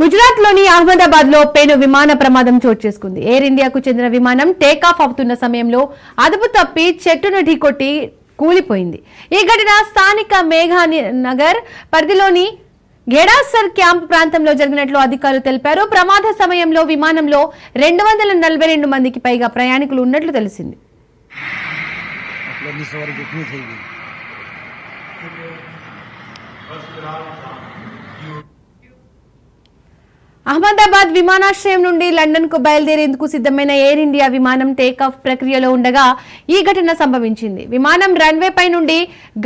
గుజరాత్లోని అహ్మదాబాద్లో పెను విమాన ప్రమాదం చోటు చేసుకుంది. ఎయిర్ ఇండియాకు చెందిన విమానం టేకాఫ్ అవుతున్న సమయంలో అదుపు తప్పి చెట్టును ఢీకొట్టి కూలిపోయింది. ఈ ఘటన స్థానిక మేఘానగర్ పరిధిలోని గేడాసర్ క్యాంప్ ప్రాంతంలో జరిగినట్లు అధికారులు తెలిపారు. ప్రమాద సమయంలో విమానంలో 242 మందికి పైగా ప్రయాణికులు ఉన్నట్లు తెలిసింది. అహ్మదాబాద్ విమానాశ్రయం నుండి లండన్ కు బయలుదేరేందుకు సిద్ధమైన ఎయిర్ ఇండియా విమానం టేకాఫ్ ప్రక్రియలో ఉండగా ఈ ఘటన సంభవించింది. విమానం రన్వే పై నుండి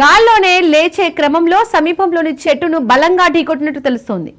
గాల్లోనే లేచే క్రమంలో సమీపంలోని చెట్టును బలంగా ఢీకొట్టినట్టు తెలుస్తోంది.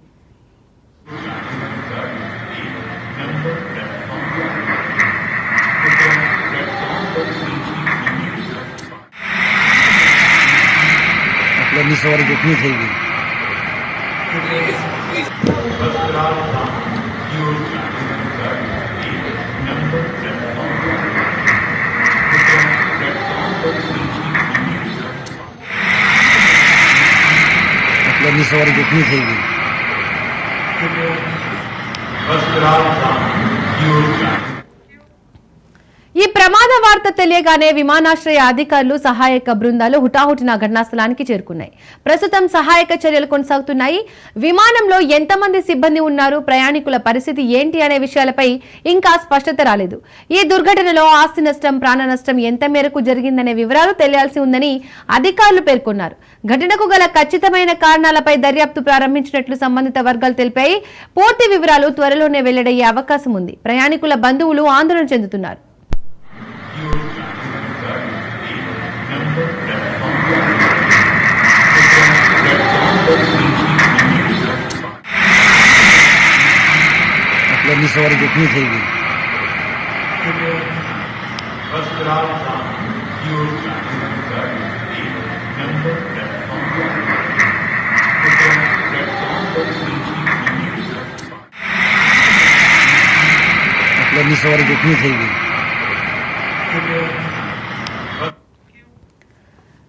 ఈ ప్రమాద వార్త తెలియగానే విమానాశ్రయ అధికారులు సహాయక బృందాలు హుటాహుటిన ఘటనా స్థలానికి చేరుకున్నాయి. ప్రస్తుతం సహాయక చర్యలు కొనసాగుతున్నాయి. విమానంలో ఎంతమంది సిబ్బంది ఉన్నారు, ప్రయాణికుల పరిస్థితి ఏంటి అనే విషయాలపై ఇంకా స్పష్టత రాలేదు. ఈ దుర్ఘటనలో ఆస్తి నష్టం, ప్రాణ నష్టం ఎంత మేరకు జరిగిందనే వివరాలు తెలియాల్సి ఉందని అధికారులు పేర్కొన్నారు. ఘటనకు గల ఖచ్చితమైన కారణాలపై దర్యాప్తు ప్రారంభించినట్లు సంబంధిత వర్గాలు తెలిపాయి. పూర్తి వివరాలు త్వరలోనే వెల్లడయ్యే అవకాశం ఉంది. ప్రయాణికుల బంధువులు ఆందోళన చెందుతున్నారు.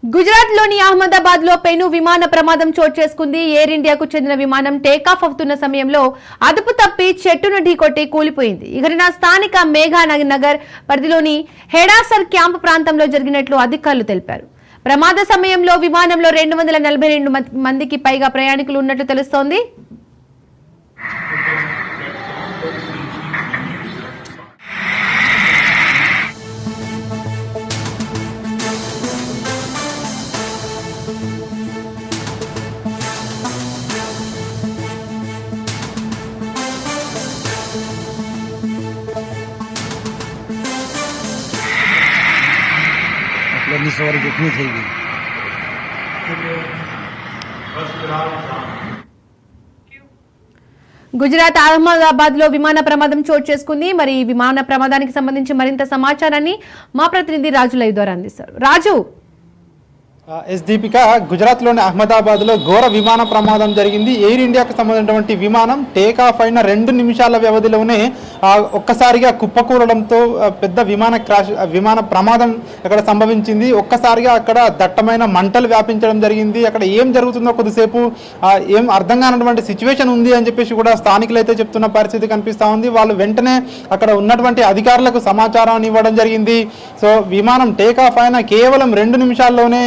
గుజరాత్లోని అహ్మదాబాద్ లో పెను విమాన ప్రమాదం చోటు చేసుకుంది. ఎయిర్ ఇండియాకు చెందిన విమానం టేకాఫ్ అవుతున్న సమయంలో అదుపు తప్పి చెట్టును ఢీకొట్టి కూలిపోయింది. ఈ ఘటన స్థానిక మేఘానగర్ పరిధిలోని హెడాసర్ క్యాంప్ ప్రాంతంలో జరిగినట్లు అధికారులు తెలిపారు. ప్రమాద సమయంలో విమానంలో 242 మందికి పైగా ప్రయాణికులు ఉన్నట్లు తెలుస్తోంది. గుజరాత్ అహ్మదాబాద్ లో విమాన ప్రమాదం చోటు చేసుకుంది. మరి ఈ విమాన ప్రమాదానికి సంబంధించి మరింత సమాచారాన్ని మా ప్రతినిధి రాజు లైవ్ ద్వారా అందిస్తారు. రాజు. ఎస్ దీపిక, గుజరాత్లోని అహ్మదాబాద్లో ఘోర విమాన ప్రమాదం జరిగింది. ఎయిర్ ఇండియాకు సంబంధించినటువంటి విమానం టేకాఫ్ అయిన 2 నిమిషాల వ్యవధిలోనే ఒక్కసారిగా కుప్పకూలడంతో పెద్ద విమాన ప్రమాదం అక్కడ సంభవించింది. ఒక్కసారిగా అక్కడ దట్టమైన మంటలు వ్యాపించడం జరిగింది. అక్కడ ఏం జరుగుతుందో కొద్దిసేపు ఏం అర్థం కానటువంటి సిచ్యువేషన్ ఉంది అని చెప్పేసి కూడా స్థానికులు అయితే చెప్తున్న పరిస్థితి కనిపిస్తూ ఉంది. వాళ్ళు వెంటనే అక్కడ ఉన్నటువంటి అధికారులకు సమాచారాన్ని ఇవ్వడం జరిగింది. సో విమానం టేకాఫ్ అయిన కేవలం 2 నిమిషాల్లోనే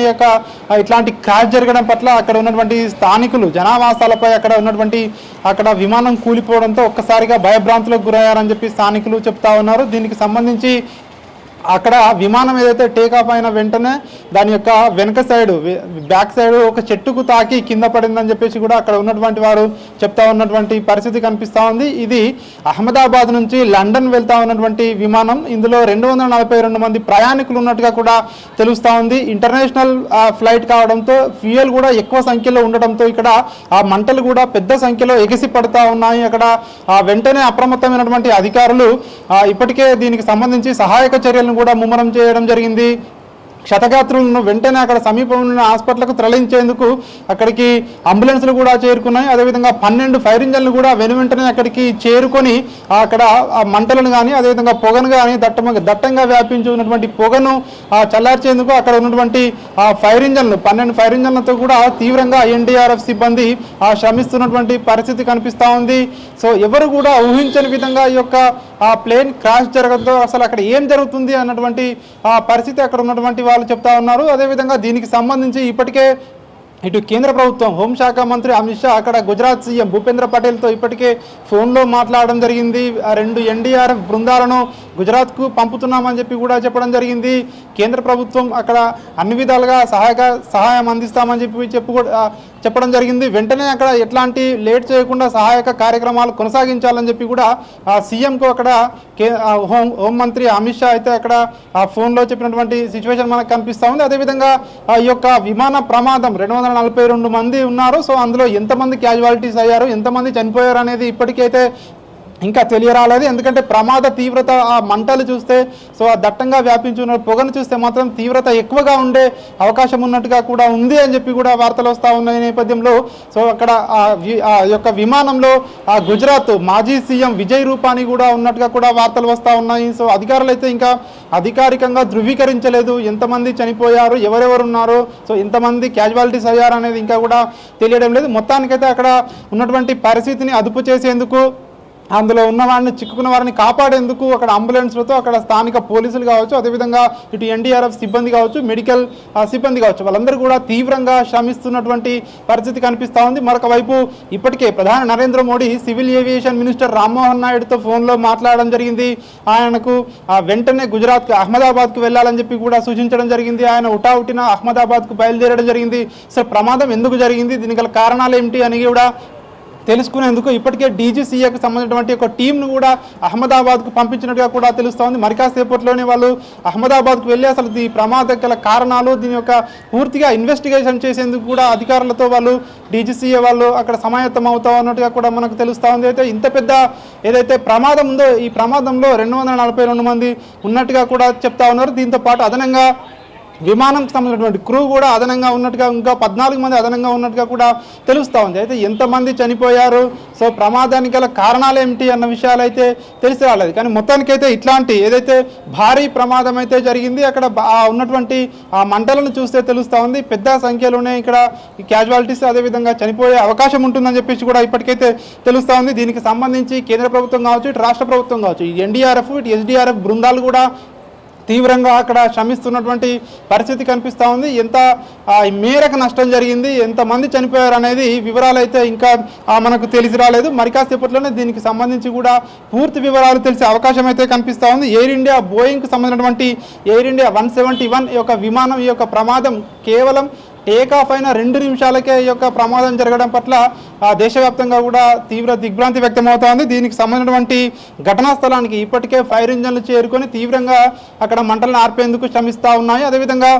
ఇట్లాంటి క్రాష్ జరగడం పట్ల అక్కడ ఉన్నటువంటి స్థానికులు జనావాసాలపై అక్కడ విమానం కూలిపోవడంతో ఒక్కసారిగా భయభ్రాంతులకు గురయ్యారని చెప్పి స్థానికులు చెప్తా ఉన్నారు. దీనికి సంబంధించి అక్కడ విమానం ఏదైతే టేకాఫ్ అయిన వెంటనే దాని యొక్క వెనక సైడ్ బ్యాక్ సైడ్ ఒక చెట్టుకు తాకి కింద పడిందని చెప్పేసి కూడా అక్కడ ఉన్నటువంటి వారు చెప్తా ఉన్నటువంటి పరిస్థితి కనిపిస్తూ ఉంది. ఇది అహ్మదాబాద్ నుంచి లండన్ వెళ్తా ఉన్నటువంటి విమానం. ఇందులో 242 మంది ప్రయాణికులు ఉన్నట్టుగా కూడా తెలుస్తూ ఉంది. ఇంటర్నేషనల్ ఫ్లైట్ కావడంతో ఫ్యూయల్ కూడా ఎక్కువ సంఖ్యలో ఉండడంతో ఇక్కడ ఆ మంటలు కూడా పెద్ద సంఖ్యలో ఎగిసి పడతా ఉన్నాయి. అక్కడ వెంటనే అప్రమత్తమైనటువంటి అధికారులు ఇప్పటికే దీనికి సంబంధించి సహాయక చర్యలను కూడా ముమ్మరం చేయడం జరిగింది. క్షతగాత్రులను వెంటనే అక్కడ సమీపంలో ఉన్న హాస్పిటల్కు తరలించేందుకు అక్కడికి అంబులెన్స్లు కూడా చేరుకున్నాయి. అదేవిధంగా 12 ఫైర్ ఇంజన్లు కూడా వెనువెంటనే అక్కడికి చేరుకొని అక్కడ ఆ మంటలను కానీ అదేవిధంగా పొగను కానీ దట్టంగా వ్యాపించి ఉన్నటువంటి పొగను చల్లార్చేందుకు అక్కడ ఉన్నటువంటి ఫైర్ ఇంజన్లు 12 ఫైర్ ఇంజన్లతో కూడా తీవ్రంగా ఎన్డీఆర్ఎఫ్ సిబ్బంది శ్రమిస్తున్నటువంటి పరిస్థితి కనిపిస్తూ ఉంది. సో ఎవరు కూడా ఊహించని విధంగా ఈ యొక్క ప్లేన్ క్రాష్ జరగడంతో అసలు అక్కడ ఏం జరుగుతుంది అన్నటువంటి పరిస్థితి అక్కడ ఉన్నటువంటి వాళ్ళు చెప్తా ఉన్నారు. అదేవిధంగా దీనికి సంబంధించి ఇప్పటికే ఇటు కేంద్ర ప్రభుత్వం హోంశాఖ మంత్రి అమిత్ షా అక్కడ గుజరాత్ సీఎం భూపేంద్ర పటేల్తో ఇప్పటికే ఫోన్లో మాట్లాడడం జరిగింది. 2 ఎన్డీఆర్ఎఫ్ బృందాలను గుజరాత్కు పంపుతున్నామని చెప్పి కూడా చెప్పడం జరిగింది. కేంద్ర ప్రభుత్వం అక్కడ అన్ని విధాలుగా సహాయం అందిస్తామని చెప్పడం జరిగింది. వెంటనే అక్కడ ఎట్లాంటి లేట్ చేయకుండా సహాయక కార్యక్రమాలు కొనసాగించాలని చెప్పి కూడా సీఎంకు అక్కడ హోంమంత్రి అమిత్ షా అయితే అక్కడ ఫోన్లో చెప్పినటువంటి సిచ్యువేషన్ మనకు కనిపిస్తూ ఉంది. అదేవిధంగా ఈ యొక్క విమాన ప్రమాదం 242 మంది ఉన్నారు. సో అందులో ఎంతమంది క్యాజువాలిటీస్ అయ్యారు, ఎంతమంది చనిపోయారు అనేది ఇప్పటికైతే ఇంకా తెలియరాలేదు. ఎందుకంటే ప్రమాద తీవ్రత ఆ మంటలు చూస్తే సో ఆ దట్టంగా వ్యాపించున్న పొగను చూస్తే మాత్రం తీవ్రత ఎక్కువగా ఉండే అవకాశం ఉన్నట్టుగా కూడా ఉంది అని చెప్పి కూడా వార్తలు వస్తూ ఉన్న నేపథ్యంలో సో అక్కడ ఆ యొక్క విమానంలో గుజరాత్ మాజీ సీఎం విజయ్ రూపానీ కూడా ఉన్నట్టుగా కూడా వార్తలు వస్తూ ఉన్నాయి. సో అధికారులు అయితే ఇంకా అధికారికంగా ధృవీకరించలేదు ఎంతమంది చనిపోయారు, ఎవరెవరు ఉన్నారు, సో ఎంతమంది క్యాజువాలిటీస్ అయ్యారు అనేది ఇంకా కూడా తెలియడం లేదు. మొత్తానికైతే అక్కడ ఉన్నటువంటి పరిస్థితిని అదుపు చేసేందుకు అందులో ఉన్న వారిని చిక్కుకున్న వారిని కాపాడేందుకు అక్కడ అంబులెన్స్లతో అక్కడ స్థానిక పోలీసులు కావచ్చు, అదేవిధంగా ఇటు ఎన్డీఆర్ఎఫ్ సిబ్బంది కావచ్చు, మెడికల్ సిబ్బంది కావచ్చు, వాళ్ళందరూ కూడా తీవ్రంగా శ్రమిస్తున్నటువంటి పరిస్థితి కనిపిస్తూ ఉంది. మరొక వైపు ఇప్పటికే ప్రధాని Narendra Modi civil aviation minister Rammohan నాయుడుతో ఫోన్లో మాట్లాడడం జరిగింది. ఆయనకు వెంటనే గుజరాత్కి అహ్మదాబాద్కు వెళ్ళాలని చెప్పి కూడా సూచించడం జరిగింది. ఆయన హుటాహుటిన అహ్మదాబాద్కు బయలుదేరడం జరిగింది. సో ప్రమాదం ఎందుకు జరిగింది, దీనికి గల కారణాలు ఏమిటి అని కూడా తెలుసుకునేందుకు ఇప్పటికే డీజీసీఏకి సంబంధించినటువంటి ఒక టీంను కూడా అహ్మదాబాద్కు పంపించినట్టుగా కూడా తెలుస్తోంది. మరి కాసేపట్లోనే వాళ్ళు అహ్మదాబాద్కు వెళ్ళి అసలు ఈ ప్రమాదం గల కారణాలు దీని యొక్క పూర్తిగా ఇన్వెస్టిగేషన్ చేసేందుకు కూడా అధికారులతో వాళ్ళు డీజీసీఏ వాళ్ళు అక్కడ సమాయత్తం అవుతా ఉన్నట్టుగా కూడా మనకు తెలుస్తూ ఉంది. అయితే ఇంత పెద్ద ఏదైతే ప్రమాదం ఉందో ఈ ప్రమాదంలో 242 మంది ఉన్నట్టుగా కూడా చెప్తా ఉన్నారు. దీంతో పాటు అదనంగా విమానం సంబంధించినటువంటి క్రూ కూడా అదనంగా ఉన్నట్టుగా ఇంకా 14 మంది అదనంగా ఉన్నట్టుగా కూడా తెలుస్తూ ఉంది. అయితే ఎంతమంది చనిపోయారు, సో ప్రమాదానికి గల కారణాలు ఏమిటి అన్న విషయాలు అయితే తెలిసి రాలేదు. కానీ మొత్తానికైతే ఇట్లాంటి ఏదైతే భారీ ప్రమాదం అయితే జరిగింది అక్కడ ఉన్నటువంటి ఆ మంటలను చూస్తే తెలుస్తూ ఉంది పెద్ద సంఖ్యలోనే ఇక్కడ క్యాజువాలిటీస్ అదేవిధంగా చనిపోయే అవకాశం ఉంటుందని చెప్పేసి కూడా ఇప్పటికైతే తెలుస్తూ ఉంది. దీనికి సంబంధించి కేంద్ర ప్రభుత్వం కావచ్చు, ఇటు రాష్ట్ర ప్రభుత్వం కావచ్చు, ఈ ఎన్డీఆర్ఎఫ్ ఇటు ఎస్డీఆర్ఎఫ్ బృందాలు కూడా తీవ్రంగా అక్కడ శ్రమిస్తున్నటువంటి పరిస్థితి కనిపిస్తూ ఉంది. ఎంత మేరకు నష్టం జరిగింది, ఎంతమంది చనిపోయారు అనేది వివరాలు అయితే ఇంకా మనకు తెలిసి రాలేదు. మరి కాసేపట్లోనే దీనికి సంబంధించి కూడా పూర్తి వివరాలు తెలిసే అవకాశం అయితే కనిపిస్తూ ఉంది. ఎయిర్ ఇండియా బోయింగ్కి సంబంధించినటువంటి ఎయిర్ ఇండియా 171 ఈ యొక్క విమానం ఈ యొక్క ప్రమాదం కేవలం టేక్ ఆఫ్ అయిన 2 నిమిషాలకే ఈ యొక్క ప్రమాదం జరగడం పట్ల దేశవ్యాప్తంగా కూడా తీవ్ర దిగ్భ్రాంతి వ్యక్తమవుతోంది. దీనికి సంబంధించినటువంటి ఘటనా స్థలానికి ఇప్పటికే ఫైర్ ఇంజన్లు చేరుకొని తీవ్రంగా అక్కడ మంటలను ఆర్పేందుకు శ్రమిస్తూ ఉన్నాయి. అదేవిధంగా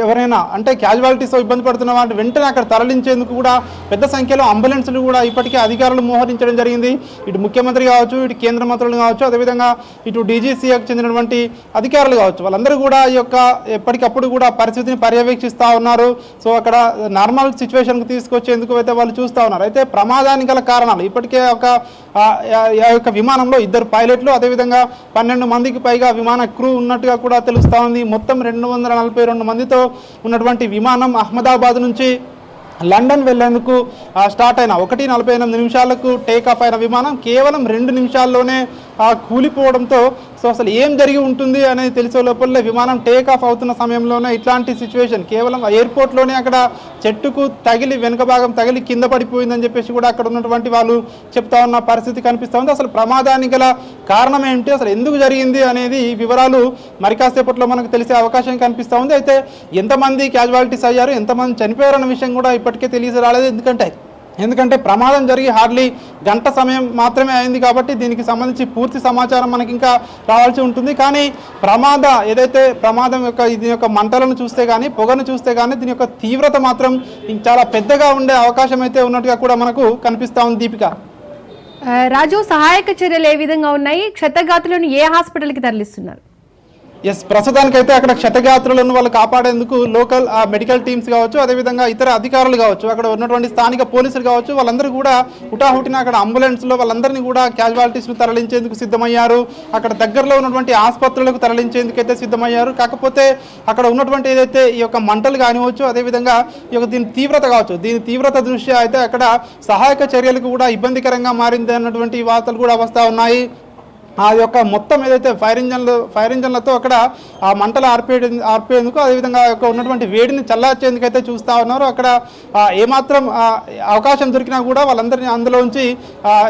ఎవరైనా అంటే క్యాజువాలిటీస్తో ఇబ్బంది పడుతున్న వాటిని వెంటనే అక్కడ తరలించేందుకు కూడా పెద్ద సంఖ్యలో అంబులెన్స్లు కూడా ఇప్పటికే అధికారులు మోహరించడం జరిగింది. ఇటు ముఖ్యమంత్రి కావచ్చు, ఇటు కేంద్ర మంత్రులు కావచ్చు, అదేవిధంగా ఇటు డీజీసీకి చెందినటువంటి అధికారులు కావచ్చు, వాళ్ళందరూ కూడా ఈ యొక్క ఎప్పటికప్పుడు కూడా పరిస్థితిని పర్యవేక్షిస్తూ ఉన్నారు. సో అక్కడ నార్మల్ సిచ్యువేషన్కి తీసుకొచ్చేందుకు అయితే వాళ్ళు చూస్తూ ఉన్నారు. అయితే ప్రమాదానికి గల కారణాలు ఇప్పటికే ఆ యొక్క విమానంలో 2 పైలట్లు అదేవిధంగా 12 మందికి పైగా విమాన క్రూ ఉన్నట్టుగా కూడా తెలుస్తూ ఉంది. మొత్తం 242 మందితో ఉన్నటువంటి విమానం అహ్మదాబాద్ నుంచి లండన్ వెళ్లేందుకు స్టార్ట్ అయిన 1:48 నిమిషాలకు టేక్ ఆఫ్ అయిన విమానం కేవలం 2 నిమిషాల్లోనే కూలిపోవడంతో సో అసలు ఏం జరిగి ఉంటుంది అనేది తెలిసే లోపలే విమానం టేక్ ఆఫ్ అవుతున్న సమయంలోనే ఇట్లాంటి సిచ్యువేషన్ కేవలం ఎయిర్పోర్ట్లోనే అక్కడ చెట్టుకు తగిలి వెనుక భాగం తగిలి కింద పడిపోయిందని చెప్పేసి కూడా అక్కడ ఉన్నటువంటి వాళ్ళు చెప్తా ఉన్న పరిస్థితి కనిపిస్తూ ఉంది. అసలు ప్రమాదానికి గల కారణం ఏంటి, అసలు ఎందుకు జరిగింది అనేది వివరాలు మరి కాసేపట్లో మనకు తెలిసే అవకాశం కనిపిస్తూ ఉంది. అయితే ఎంతమంది క్యాజువాలిటీస్ అయ్యారు, ఎంతమంది చనిపోయారన్న విషయం కూడా ఇప్పటికే తెలిసి రాలేదు. ఎందుకంటే ప్రమాదం జరిగి హార్డ్లీ గంట సమయం మాత్రమే అయింది కాబట్టి దీనికి సంబంధించి పూర్తి సమాచారం మనకి ఇంకా రావాల్సి ఉంటుంది. కానీ ఏదైతే ప్రమాదం దీని యొక్క మంటలను చూస్తే కానీ పొగను చూస్తే కానీ దీని యొక్క తీవ్రత మాత్రం చాలా పెద్దగా ఉండే అవకాశం అయితే ఉన్నట్టుగా కూడా మనకు కనిపిస్తూ ఉంది. దీపిక, రాజు, సహాయక చర్యలు ఏ విధంగా ఉన్నాయి? క్షతగాతులను ఏ హాస్పిటల్కి తరలిస్తున్నారు? ఎస్, ప్రస్తుతానికైతే అక్కడ క్షతగాత్రులను వాళ్ళు కాపాడేందుకు లోకల్ మెడికల్ టీమ్స్ కావచ్చు, అదేవిధంగా ఇతర అధికారులు కావచ్చు, అక్కడ ఉన్నటువంటి స్థానిక పోలీసులు కావచ్చు, వాళ్ళందరూ కూడా హుటాహుటిన అక్కడ అంబులెన్స్లో వాళ్ళందరినీ కూడా క్యాజువాలిటీస్ను తరలించేందుకు సిద్ధమయ్యారు. అక్కడ దగ్గరలో ఉన్నటువంటి ఆసుపత్రులకు తరలించేందుకు అయితే సిద్ధమయ్యారు. కాకపోతే అక్కడ ఉన్నటువంటి ఏదైతే ఈ యొక్క మంటలు కానివచ్చు, అదేవిధంగా ఈ యొక్క దీని తీవ్రత కావచ్చు, దీని తీవ్రత దృష్ట్యా అయితే అక్కడ సహాయక చర్యలకు కూడా ఇబ్బందికరంగా మారింది అన్నటువంటి వార్తలు కూడా వస్తూ ఉన్నాయి. ఆ యొక్క మొత్తం ఏదైతే ఫైర్ ఇంజన్లతో అక్కడ ఆ మంటలు ఆర్పేందుకు, అదేవిధంగా ఉన్నటువంటి వేడిని చల్లార్చేందుకు అయితే చూస్తూ ఉన్నారు. అక్కడ ఏమాత్రం అవకాశం దొరికినా కూడా వాళ్ళందరినీ అందులోంచి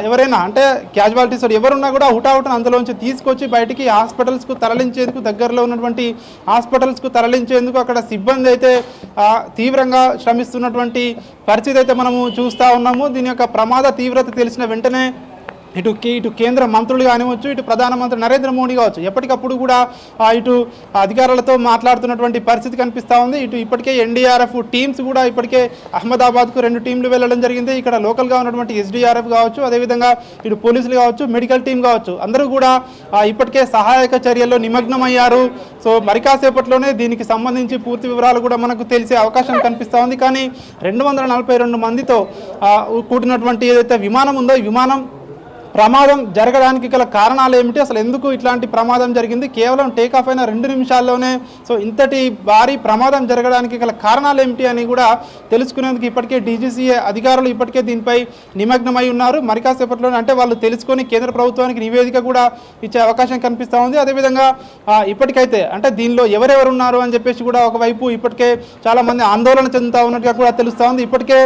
ఎవరైనా అంటే క్యాజువాలిటీస్ ఎవరున్నా కూడా హుటాహుటిన అందులోంచి తీసుకొచ్చి బయటికి హాస్పిటల్స్కు తరలించేందుకు, దగ్గరలో ఉన్నటువంటి హాస్పిటల్స్కు తరలించేందుకు అక్కడ సిబ్బంది అయితే తీవ్రంగా శ్రమిస్తున్నటువంటి పరిస్థితి అయితే మనము చూస్తూ ఉన్నాము. దీని యొక్క ప్రమాద తీవ్రత తెలిసిన వెంటనే ఇటు కేంద్ర మంత్రులు కానివచ్చు, ఇటు ప్రధానమంత్రి నరేంద్ర మోడీ కావచ్చు, ఎప్పటికప్పుడు కూడా ఇటు అధికారులతో మాట్లాడుతున్నటువంటి పరిస్థితి కనిపిస్తూ ఉంది. ఇటు ఇప్పటికే ఎన్డీఆర్ఎఫ్ టీమ్స్ కూడా ఇప్పటికే అహ్మదాబాద్కు 2 టీంలు వెళ్ళడం జరిగింది. ఇక్కడ లోకల్గా ఉన్నటువంటి ఎస్డీఆర్ఎఫ్ కావచ్చు, అదేవిధంగా ఇటు పోలీసులు కావచ్చు, మెడికల్ టీం కావచ్చు, అందరూ కూడా ఇప్పటికే సహాయక చర్యల్లో నిమగ్నమయ్యారు. సో మరి కాసేపట్లోనే దీనికి సంబంధించి పూర్తి వివరాలు కూడా మనకు తెలిసే అవకాశం కనిపిస్తూ ఉంది. కానీ 242 మందితో కూడినటువంటి ఏదైతే విమానం ఉందో, ఈ విమానం ప్రమాదం జరగడానికి గల కారణాలు ఏమిటి, అసలు ఎందుకు ఇట్లాంటి ప్రమాదం జరిగింది, కేవలం టేకాఫ్ అయిన 2 నిమిషాల్లోనే సో ఇంతటి భారీ ప్రమాదం జరగడానికి గల కారణాలు ఏమిటి అని కూడా తెలుసుకునేందుకు ఇప్పటికే డీజీసీఏ అధికారులు ఇప్పటికే దీనిపై నిమగ్నమై ఉన్నారు. మరి కాసేపట్లోనే అంటే వాళ్ళు తెలుసుకొని కేంద్ర ప్రభుత్వానికి నివేదిక కూడా ఇచ్చే అవకాశం కనిపిస్తూ ఉంది. అదేవిధంగా ఇప్పటికైతే అంటే దీనిలో ఎవరెవరు ఉన్నారు అని చెప్పేసి కూడా ఒకవైపు ఇప్పటికే చాలామంది ఆందోళన చెందుతూ ఉన్నట్టుగా కూడా తెలుస్తూ ఉంది. ఇప్పటికే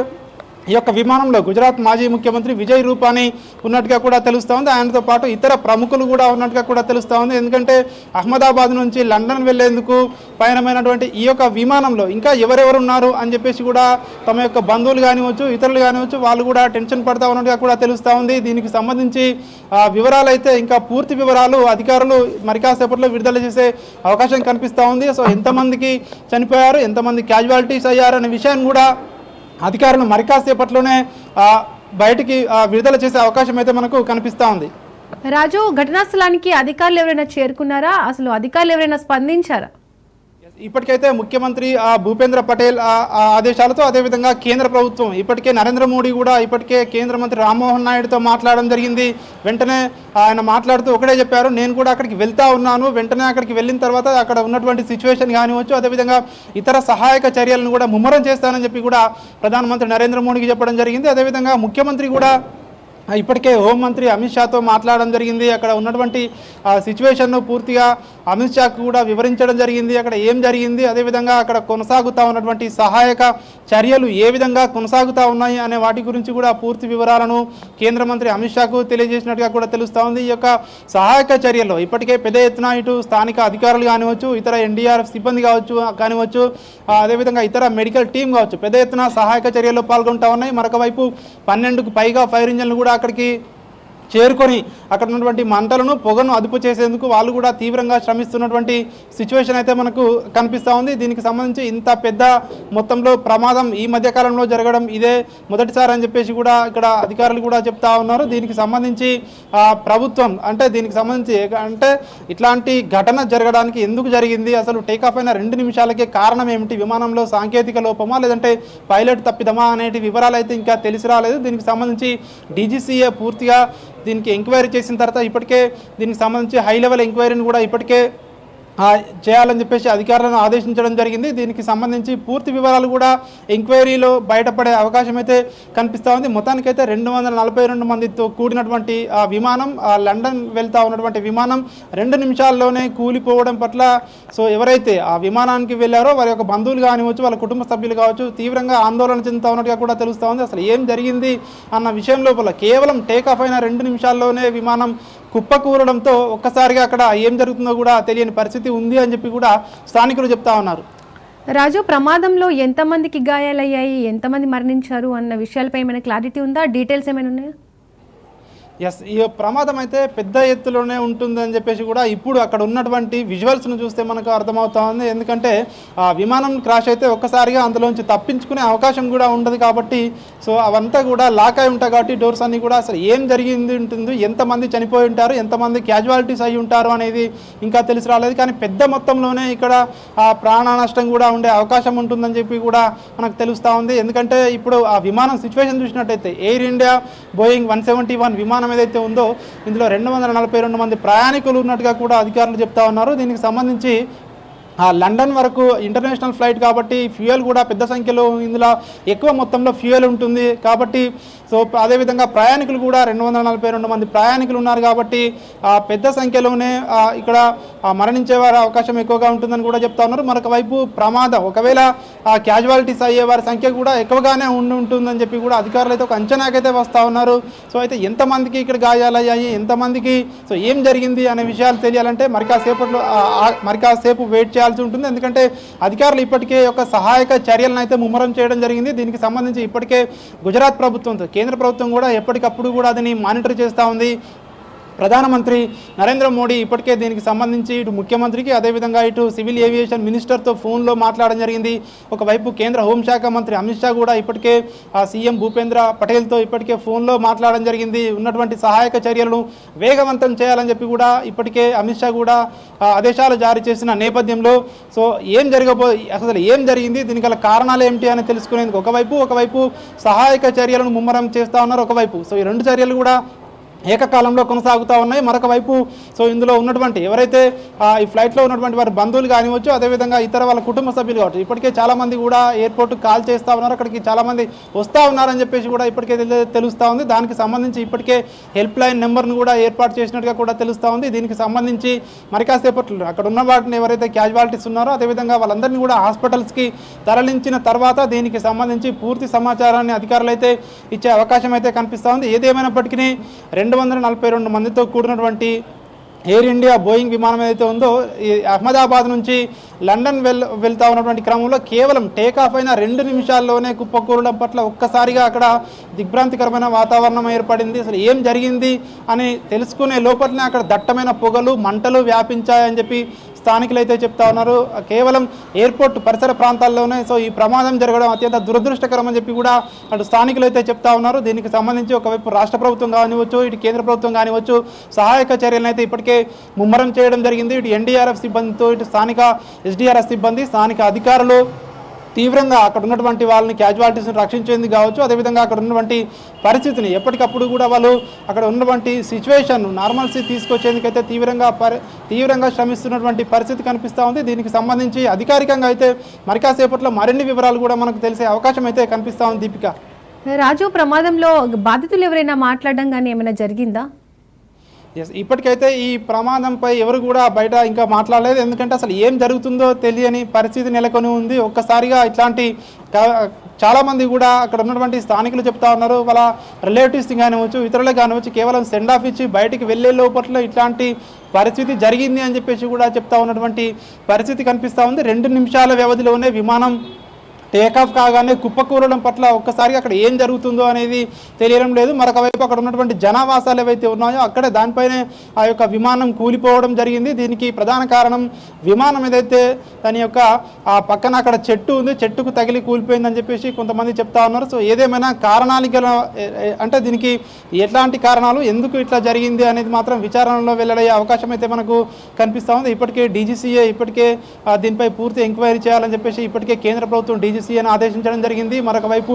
ఈ యొక్క విమానంలో గుజరాత్ మాజీ ముఖ్యమంత్రి విజయ్ రూపానీ ఉన్నట్టుగా కూడా తెలుస్తూ ఉంది. ఆయనతో పాటు ఇతర ప్రముఖులు కూడా ఉన్నట్టుగా కూడా తెలుస్తూ ఉంది. ఎందుకంటే అహ్మదాబాద్ నుంచి లండన్ వెళ్లేందుకు పయనమైనటువంటి ఈ యొక్క విమానంలో ఇంకా ఎవరెవరు ఉన్నారు అని చెప్పేసి కూడా తమ యొక్క బంధువులు కానివచ్చు, ఇతరులు కానివచ్చు, వాళ్ళు కూడా టెన్షన్ పడతా ఉన్నట్టుగా కూడా తెలుస్తూ ఉంది. దీనికి సంబంధించి వివరాలు అయితే ఇంకా పూర్తి వివరాలు అధికారులు మరి కాసేపట్లో విడుదల చేసే అవకాశం కనిపిస్తూ ఉంది. సో ఎంతమందికి చనిపోయారు, ఎంతమంది క్యాజువాలిటీస్ అయ్యారు అనే విషయాన్ని కూడా అధికారులు మరి కాసేపట్లోనే బయటికి విడుదల చేసే అవకాశం అయితే మనకు కనిపిస్తూ ఉంది. రాజు, ఘటనా స్థలానికి అధికారులు ఎవరైనా చేరుకున్నారా, అసలు అధికారులు ఎవరైనా స్పందించారా? ఇప్పటికైతే ముఖ్యమంత్రి భూపేంద్ర పటేల్ ఆదేశాలతో, అదేవిధంగా కేంద్ర ప్రభుత్వం ఇప్పటికే నరేంద్ర మోడీ కూడా ఇప్పటికే కేంద్ర మంత్రి రామ్మోహన్ నాయుడుతో మాట్లాడడం జరిగింది. వెంటనే ఆయన మాట్లాడుతూ ఒకటే చెప్పారు, నేను కూడా అక్కడికి వెళ్తా ఉన్నాను. వెంటనే అక్కడికి వెళ్ళిన తర్వాత అక్కడ ఉన్నటువంటి సిచ్యువేషన్ కానివచ్చు, అదేవిధంగా ఇతర సహాయక చర్యలను కూడా ముమ్మరం చేస్తానని చెప్పి కూడా ప్రధానమంత్రి నరేంద్ర మోడీకి చెప్పడం జరిగింది. అదేవిధంగా ముఖ్యమంత్రి కూడా ఇప్పటికే హోంమంత్రి అమిత్ షాతో మాట్లాడడం జరిగింది. అక్కడ ఉన్నటువంటి సిచ్యువేషన్ను పూర్తిగా అమిత్ షాకు కూడా వివరించడం జరిగింది. అక్కడ ఏం జరిగింది, అదేవిధంగా అక్కడ కొనసాగుతూ ఉన్నటువంటి సహాయక చర్యలు ఏ విధంగా కొనసాగుతూ ఉన్నాయి అనే వాటి గురించి కూడా పూర్తి వివరాలను కేంద్ర మంత్రి అమిత్ షాకు తెలియజేసినట్టుగా కూడా తెలుస్తూ ఉంది. ఈ యొక్క సహాయక చర్యల్లో ఇప్పటికే పెద్ద ఎత్తున ఇటు స్థానిక అధికారులు కానివచ్చు, ఇతర ఎన్డీఆర్ఎఫ్ సిబ్బంది కానివచ్చు, అదేవిధంగా ఇతర మెడికల్ టీం కావచ్చు, పెద్ద ఎత్తున సహాయక చర్యల్లో పాల్గొంటూ ఉన్నాయి. మరొక వైపు 12కు పైగా ఫైర్ ఇంజన్లు కూడా అక్కడికి చేరుకొని అక్కడ ఉన్నటువంటి మంటలను, పొగను అదుపు చేసేందుకు వాళ్ళు కూడా తీవ్రంగా శ్రమిస్తున్నటువంటి సిచ్యువేషన్ అయితే మనకు కనిపిస్తూ ఉంది. దీనికి సంబంధించి ఇంత పెద్ద మొత్తంలో ప్రమాదం ఈ మధ్యకాలంలో జరగడం ఇదే మొదటిసారి అని చెప్పేసి కూడా ఇక్కడ అధికారులు కూడా చెప్తా ఉన్నారు. దీనికి సంబంధించి ప్రభుత్వం అంటే దీనికి సంబంధించి అంటే ఇట్లాంటి ఘటన జరగడానికి ఎందుకు జరిగింది, అసలు టేకాఫ్ అయిన 2 నిమిషాలకే కారణం ఏమిటి, విమానంలో సాంకేతిక లోపమా లేదంటే పైలట్ తప్పిదమా అనేటి వివరాలు అయితే ఇంకా తెలిసి రాలేదు. దీనికి సంబంధించి డీజీసీఏ పూర్తిగా దీనికి ఎంక్వైరీ చేసిన తర్వాత ఇప్పటికే దీనికి సంబంధించి హై లెవెల్ ఎంక్వైరీని కూడా ఇప్పటికే చేయాలని చెప్పేసి అధికారులను ఆదేశించడం జరిగింది. దీనికి సంబంధించి పూర్తి వివరాలు కూడా ఎంక్వైరీలో బయటపడే అవకాశం అయితే కనిపిస్తూ ఉంది. మొత్తానికైతే 242 మందితో కూడినటువంటి విమానం, లండన్ వెళ్తూ ఉన్నటువంటి విమానం 2 నిమిషాల్లోనే కూలిపోవడం పట్ల సో ఎవరైతే ఆ విమానానికి వెళ్ళారో వారి యొక్క బంధువులు కానివచ్చు, వాళ్ళ కుటుంబ సభ్యులు కావచ్చు, తీవ్రంగా ఆందోళన చెందుతూ ఉన్నట్టుగా కూడా తెలుస్తూ ఉంది. అసలు ఏం జరిగింది అన్న విషయం లోపల కేవలం టేకాఫ్ అయిన 2 నిమిషాల్లోనే విమానం కుప్పకూరడంతో ఒక్కసారిగా అక్కడ ఏం జరుగుతుందో కూడా తెలియని పరిస్థితి ఉంది అని చెప్పి కూడా స్థానికులు చెప్తా ఉన్నారు. రాజు, ప్రమాదంలో ఎంతమందికి గాయాలయ్యాయి, ఎంతమంది మరణించారు అన్న విషయాలపై ఏమైనా క్లారిటీ ఉందా, డీటెయిల్స్ ఏమైనా ఉన్నాయా? ఎస్, ఈ ప్రమాదం అయితే పెద్ద ఎత్తులోనే ఉంటుందని చెప్పేసి కూడా ఇప్పుడు అక్కడ ఉన్నటువంటి విజువల్స్ను చూస్తే మనకు అర్థమవుతా ఉంది. ఎందుకంటే ఆ విమానం క్రాష్ అయితే ఒక్కసారిగా అందులోంచి తప్పించుకునే అవకాశం కూడా ఉండదు కాబట్టి సో అవంతా కూడా లాక్ అయి ఉంటాయి కాబట్టి డోర్స్ అన్నీ కూడా అసలు ఏం జరిగింది ఉంటుంది, ఎంతమంది చనిపోయి ఉంటారు, ఎంతమంది క్యాజువాలిటీస్ అయి ఉంటారు అనేది ఇంకా తెలిసి రాలేదు. కానీ పెద్ద మొత్తంలోనే ఇక్కడ ఆ ప్రాణ నష్టం కూడా ఉండే అవకాశం ఉంటుందని చెప్పి కూడా మనకు తెలుస్తూ ఉంది. ఎందుకంటే ఇప్పుడు ఆ విమానం సిచ్యువేషన్ చూసినట్టయితే ఎయిర్ ఇండియా బోయింగ్ 171 విమానం ఏదైతే ఉందో ఇందులో 242 మంది ప్రయాణికులు ఉన్నట్టుగా కూడా అధికారులు చెప్తా ఉన్నారు. దీనికి సంబంధించి లండన్ వరకు ఇంటర్నేషనల్ ఫ్లైట్ కాబట్టి ఫ్యూయల్ కూడా పెద్ద సంఖ్యలో ఇందులో ఎక్కువ మొత్తంలో ఫ్యూయల్ ఉంటుంది కాబట్టి సో అదేవిధంగా ప్రయాణికులు కూడా 242 మంది ప్రయాణికులు ఉన్నారు కాబట్టి పెద్ద సంఖ్యలోనే ఇక్కడ మరణించే వారి అవకాశం ఎక్కువగా ఉంటుందని కూడా చెప్తా ఉన్నారు. మరొక వైపు ప్రమాదం ఒకవేళ క్యాజువాలిటీస్ అయ్యే వారి సంఖ్య కూడా ఎక్కువగానే ఉంటుందని చెప్పి కూడా అధికారులు అయితే ఒక అంచనాకైతే వస్తూ ఉన్నారు. సో అయితే ఎంతమందికి ఇక్కడ గాయాలయ్యాయి, ఎంతమందికి సో ఏం జరిగింది అనే విషయాలు తెలియాలంటే మరి కాసేపు వెయిట్ చేయాల్సి ఉంటుంది. ఎందుకంటే అధికారులు ఇప్పటికే ఒక సహాయక చర్యలను అయితే ముమ్మరం చేయడం జరిగింది. దీనికి సంబంధించి ఇప్పటికే గుజరాత్ ప్రభుత్వంతో కేంద్ర ప్రభుత్వం కూడా ఎప్పటికప్పుడు కూడా అదని మానిటర్ చేస్తూ ఉంది. ప్రధానమంత్రి నరేంద్ర మోడీ ఇప్పటికే దీనికి సంబంధించి ఇటు ముఖ్యమంత్రికి అదేవిధంగా ఇటు సివిల్ ఏవియేషన్ మినిస్టర్తో ఫోన్లో మాట్లాడడం జరిగింది. ఒకవైపు కేంద్ర హోంశాఖ మంత్రి అమిత్ షా కూడా ఇప్పటికే సీఎం భూపేంద్ర పటేల్తో ఇప్పటికే ఫోన్లో మాట్లాడడం జరిగింది. ఉన్నటువంటి సహాయక చర్యలను వేగవంతం చేయాలని చెప్పి కూడా ఇప్పటికే అమిత్ షా కూడా ఆదేశాలు జారీ చేసిన నేపథ్యంలో సో అసలు ఏం జరిగింది, దీనికి గల కారణాలు ఏమిటి అని తెలుసుకునేందుకు ఒకవైపు సహాయక చర్యలను ముమ్మరం చేస్తూ ఉన్నారు. ఒకవైపు సో ఈ రెండు చర్యలు కూడా ఏకకాలంలో కొనసాగుతూ ఉన్నాయి. మరొక వైపు సో ఇందులో ఉన్నటువంటి ఎవరైతే ఈ ఫ్లైట్లో ఉన్నటువంటి వారి బంధువులు కానివచ్చు, అదేవిధంగా ఇతర వాళ్ళ కుటుంబ సభ్యులు కావచ్చు, ఇప్పటికే చాలామంది కూడా ఎయిర్పోర్ట్కి కాల్ చేస్తూ ఉన్నారు. అక్కడికి చాలామంది వస్తూ ఉన్నారని చెప్పేసి కూడా ఇప్పటికే తెలుస్తూ ఉంది. దానికి సంబంధించి ఇప్పటికే హెల్ప్ లైన్ నెంబర్ను కూడా ఏర్పాటు చేసినట్టుగా కూడా తెలుస్తూ ఉంది. దీనికి సంబంధించి మరి కాసేపట్లో అక్కడ ఉన్న వాటిని ఎవరైతే క్యాజువాలిటీస్ ఉన్నారో అదేవిధంగా వాళ్ళందరినీ కూడా హాస్పిటల్స్కి తరలించిన తర్వాత దీనికి సంబంధించి పూర్తి సమాచారాన్ని అధికారులు అయితే ఇచ్చే అవకాశం అయితే కనిపిస్తూ ఉంది. ఏదేమైనప్పటికీ 242 మందితో కూడినటువంటి ఎయిర్ ఇండియా బోయింగ్ విమానం ఏదైతే ఉందో ఈ అహ్మదాబాద్ నుంచి లండన్ వెళ్తా ఉన్నటువంటి క్రమంలో కేవలం టేకాఫ్ అయిన 2 నిమిషాల్లోనే కుప్పకూలడం పట్ల ఒక్కసారిగా అక్కడ దిగ్భ్రాంతికరమైన వాతావరణం ఏర్పడింది. అసలు ఏం జరిగింది అని తెలుసుకునే లోపలనే అక్కడ దట్టమైన పొగలు మంటలు వ్యాపించాయని చెప్పి స్థానికులు అయితే చెప్తా ఉన్నారు. కేవలం ఎయిర్పోర్ట్ పరిసర ప్రాంతాల్లోనే సో ఈ ప్రమాదం జరగడం అత్యంత దురదృష్టకరం అని చెప్పి కూడా అటు స్థానికులు అయితే చెప్తా ఉన్నారు. దీనికి సంబంధించి ఒకవైపు రాష్ట్ర ప్రభుత్వం కానివచ్చు, ఇటు కేంద్ర ప్రభుత్వం కానివచ్చు సహాయక చర్యలను అయితే ఇప్పటికే ముమ్మరం చేయడం జరిగింది. ఇటు ఎన్డీఆర్ఎఫ్ సిబ్బందితో ఇటు స్థానిక ఎస్డీఆర్ఎఫ్ సిబ్బంది స్థానిక అధికారులు తీవ్రంగా అక్కడ ఉన్నటువంటి వాళ్ళని క్యాజువాలిటీస్ని రక్షించేందుకు కావచ్చు, అదేవిధంగా అక్కడ ఉన్నటువంటి పరిస్థితిని ఎప్పటికప్పుడు కూడా వాళ్ళు అక్కడ ఉన్నటువంటి సిచ్యువేషన్ నార్మల్సీ తీసుకొచ్చేందుకైతే తీవ్రంగా శ్రమిస్తున్నటువంటి పరిస్థితి కనిపిస్తూ ఉంది. దీనికి సంబంధించి అధికారికంగా అయితే మరి కాసేపట్లో మరిన్ని వివరాలు కూడా మనకు తెలిసే అవకాశం అయితే కనిపిస్తూ ఉంది. దీపిక, రాజు, ప్రమాదంలో బాధితులు ఎవరైనా మాట్లాడడం కానీ ఏమైనా జరిగిందా? ఎస్, ఇప్పటికైతే ఈ ప్రమాదంపై ఎవరు కూడా బయట ఇంకా మాట్లాడలేదు. ఎందుకంటే అసలు ఏం జరుగుతుందో తెలియని పరిస్థితి నెలకొని ఉంది. ఒక్కసారిగా ఇట్లాంటి చాలామంది కూడా అక్కడ ఉన్నటువంటి స్థానికులు చెప్తా ఉన్నారు, వాళ్ళ రిలేటివ్స్ కానివచ్చు, ఇతరులకు కానివచ్చు కేవలం సెండ్ ఆఫ్ ఇచ్చి బయటికి వెళ్ళే లోపల ఇట్లాంటి పరిస్థితి జరిగింది అని చెప్పేసి కూడా చెప్తా ఉన్నటువంటి పరిస్థితి కనిపిస్తూ ఉంది. 2 నిమిషాల వ్యవధిలోనే విమానం టేకాఫ్ కాగానే కుప్పకూలడం పట్ల ఒక్కసారిగా అక్కడ ఏం జరుగుతుందో అనేది తెలియడం లేదు. మరొక వైపు అక్కడ ఉన్నటువంటి జనావాసాలు ఏవైతే ఉన్నాయో అక్కడే దానిపైనే ఆ యొక్క విమానం కూలిపోవడం జరిగింది. దీనికి ప్రధాన కారణం విమానం ఏదైతే దాని యొక్క ఆ పక్కన అక్కడ చెట్టు ఉంది, చెట్టుకు తగిలి కూలిపోయిందని చెప్పేసి కొంతమంది చెప్తా ఉన్నారు. సో ఏదేమైనా కారణాలు అంటే దీనికి ఎట్లాంటి కారణాలు, ఎందుకు ఇట్లా జరిగింది అనేది మాత్రం విచారణలో వెల్లడయ్యే అవకాశం అయితే మనకు కనిపిస్తూ ఉంది. ఇప్పటికే డీజీసీఏ దీనిపై పూర్తి ఎంక్వైరీ చేయాలని చెప్పేసి ఇప్పటికే కేంద్ర ప్రభుత్వం డీజీసీఏని ఆదేశించడం జరిగింది. మరొక వైపు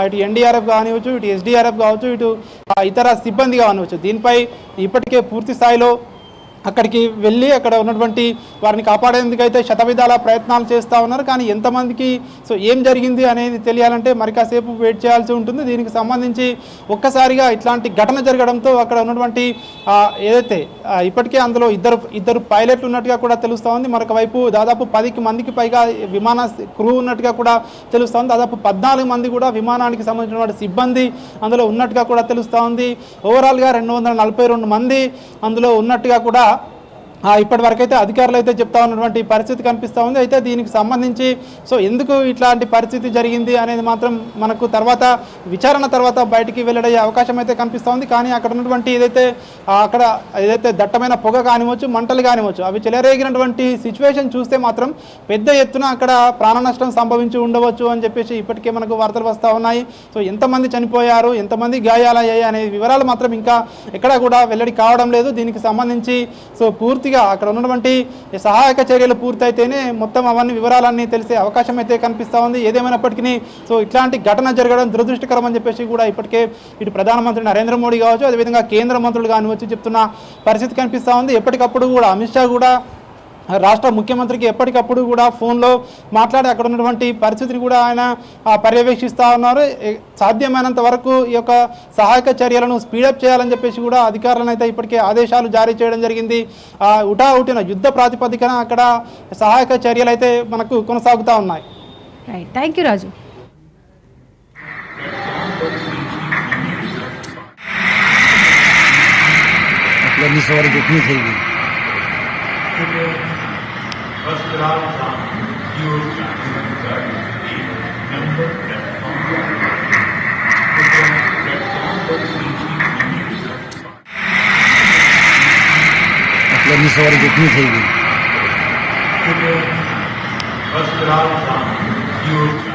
ఇటు ఎన్డీఆర్ఎఫ్ కానివచ్చు, ఇటు ఎస్డీఆర్ఎఫ్ కావచ్చు, ఇటు ఇతర సిబ్బంది కానివచ్చు దీనిపై ఇప్పటికే పూర్తి స్థాయిలో అక్కడికి వెళ్ళి అక్కడ ఉన్నటువంటి వారిని కాపాడేందుకైతే శతవిధాల ప్రయత్నాలు చేస్తూ ఉన్నారు. కానీ ఎంతమందికి సో ఏం జరిగింది అనేది తెలియాలంటే మరి కాసేపు వెయిట్ చేయాల్సి ఉంటుంది. దీనికి సంబంధించి ఒక్కసారిగా ఇట్లాంటి ఘటన జరగడంతో అక్కడ ఉన్నటువంటి ఏదైతే ఇప్పటికే అందులో ఇద్దరు పైలట్లు ఉన్నట్టుగా కూడా తెలుస్తూ ఉంది. మరొక వైపు దాదాపు 10 మందికి పైగా విమాన క్రూ ఉన్నట్టుగా కూడా తెలుస్తూ ఉంది. దాదాపు 14 మంది కూడా విమానానికి సంబంధించినటువంటి సిబ్బంది అందులో ఉన్నట్టుగా కూడా తెలుస్తూ ఉంది. ఓవరాల్గా 242 మంది అందులో ఉన్నట్టుగా కూడా ఇప్పటి వరకు అయితే అధికారులు అయితే చెప్తా ఉన్నటువంటి పరిస్థితి కనిపిస్తూ ఉంది. అయితే దీనికి సంబంధించి ఎందుకు ఇట్లాంటి పరిస్థితి జరిగింది అనేది మాత్రం మనకు తర్వాత విచారణ తర్వాత బయటికి వెల్లడయ్యే అవకాశం అయితే కనిపిస్తూ ఉంది. కానీ అక్కడ ఉన్నటువంటి ఏదైతే దట్టమైన పొగ కానివచ్చు, మంటలు కానివచ్చు, అవి చెలరేగినటువంటి సిచ్యువేషన్ చూస్తే మాత్రం పెద్ద ఎత్తున అక్కడ ప్రాణ నష్టం సంభవించి ఉండవచ్చు అని చెప్పేసి ఇప్పటికే మనకు వార్తలు వస్తూ ఉన్నాయి. ఎంతమంది చనిపోయారు, ఎంతమంది గాయాలయ్యాయి అనే వివరాలు మాత్రం ఇంకా ఎక్కడా కూడా వెల్లడి కావడం లేదు. దీనికి సంబంధించి పూర్తిగా అక్కడ ఉన్నటువంటి సహాయక చర్యలు పూర్తయితేనే మొత్తం అవన్నీ వివరాలన్నీ తెలిసే అవకాశం అయితే కనిపిస్తూ ఉంది. ఏదేమైనప్పటికీ ఇట్లాంటి ఘటన జరగడం దురదృష్టకరం అని చెప్పేసి కూడా ఇప్పటికే ఇటు ప్రధానమంత్రి నరేంద్ర మోడీ కావచ్చు, అదేవిధంగా కేంద్ర మంత్రులు కానివచ్చు చెప్తున్న పరిస్థితి కనిపిస్తూ ఉంది. ఎప్పటికప్పుడు కూడా అమిత్ షా కూడా రాష్ట్ర ముఖ్యమంత్రికి ఎప్పటికప్పుడు కూడా ఫోన్లో మాట్లాడి అక్కడ ఉన్నటువంటి పరిస్థితిని కూడా ఆయన పర్యవేక్షిస్తూ ఉన్నారు. సాధ్యమైనంత వరకు ఈ యొక్క సహాయక చర్యలను స్పీడప్ చేయాలని చెప్పేసి కూడా అధికారులను అయితే ఇప్పటికే ఆదేశాలు జారీ చేయడం జరిగింది. ఉటావుటిన యుద్ధ ప్రాతిపదికన అక్కడ సహాయక చర్యలు అయితే మనకు కొనసాగుతూ ఉన్నాయి. రైట్, థ్యాంక్ యూ రాజు. आटल्यानी सवारी कितनी થઈ ગઈ? first class